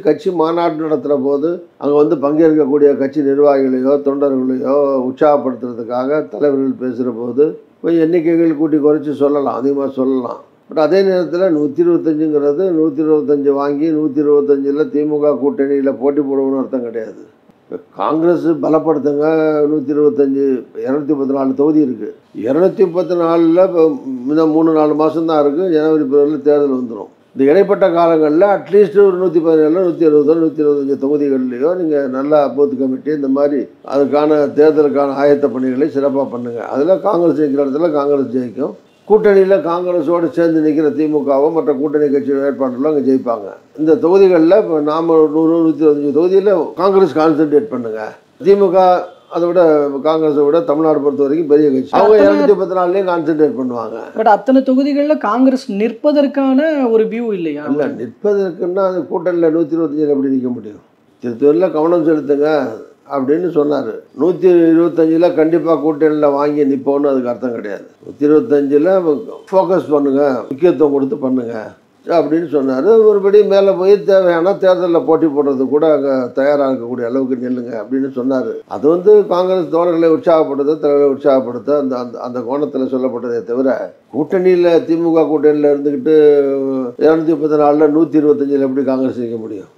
கட்சி மாநாடு நடத்துகிற போது அங்கே வந்து பங்கேற்கக்கூடிய கட்சி நிர்வாகிகளையோ தொண்டர்களையோ உற்சாகப்படுத்துறதுக்காக தலைவர்கள் பேசுகிற போது கொஞ்சம் எண்ணிக்கைகள் கூட்டி குறைச்சி சொல்லலாம், அதிகமாக சொல்லலாம். பட் அதே நேரத்தில் 125ங்கிறது 125 வாங்கி 125ல் திமுக கூட்டணியில் போட்டி போடுவோம்னு அர்த்தம் கிடையாது. காங்கிரஸ் பலப்படுத்துங்க, 125 234 தொகுதி இருக்குது. 234ல் இப்போ இன்னும் 3-4 மாதம்தான் இருக்குது. ஜனவரி பிறகு தேர்தல் வந்துடும். இந்த இடைப்பட்ட காலங்களில் அட்லீஸ்ட் ஒரு 117 120 125 தொகுதிகள்லையோ நீங்கள் நல்லா பூத் கமிட்டி இந்த மாதிரி அதுக்கான தேர்தலுக்கான ஆயத்த பணிகளை சிறப்பாக பண்ணுங்கள். அதில் காங்கிரஸ் ஜெயிக்கிற இடத்துல காங்கிரஸ் ஜெயிக்கும். கூட்டணியில் காங்கிரஸோடு சேர்ந்து நிற்கிற திமுகவோ மற்ற கூட்டணி கட்சி வேட்பாளர்களும் அங்கே ஜெயிப்பாங்க. இந்த தொகுதிகளில் இப்போ நாம் 100-125 தொகுதியில் காங்கிரஸ் கான்சன்ட்ரேட் பண்ணுங்கள். திமுக அதை விட காங்கிரஸை விட தமிழ்நாடு பொறுத்த வரைக்கும் பெரிய கட்சி, அவங்க 214லேயும் கான்சன்ட்ரேட் பண்ணுவாங்க. பட் அத்தனை தொகுதிகளில் காங்கிரஸ் நிற்பதற்கான ஒரு வியூ இல்லையா? இல்லை, நிற்பதற்குன்னா அது கூட்டணியில் 125 எப்படி நிற்க முடியும்? திருத்தூரில் கவனம் செலுத்துங்க அப்படின்னு சொன்னார். 125ல் கண்டிப்பாக கூட்டணியில் வாங்கி நிற்போன்னு அதுக்கு அர்த்தம் கிடையாது. 125ல் ஃபோக்கஸ் பண்ணுங்கள், முக்கியத்துவம் கொடுத்து பண்ணுங்கள் அப்படின்னு சொன்னார். ஒருபடி மேலே போய் தேவையான தேர்தலில் போட்டி போடுறது கூட அங்கே தயாராக இருக்கக்கூடிய அளவுக்கு நில்லுங்க அப்படின்னு சொன்னார். அது வந்து காங்கிரஸ் தோழர்களை உற்சாகப்படுத்த, தலைவர்களை உற்சாகப்படுத்த அந்த அந்த கோணத்தில் சொல்லப்பட்டதே தவிர கூட்டணியில் திமுக கூட்டணியில் இருந்துக்கிட்டு 234ல் 125ல் எப்படி காங்கிரஸ் நிற்க முடியும்?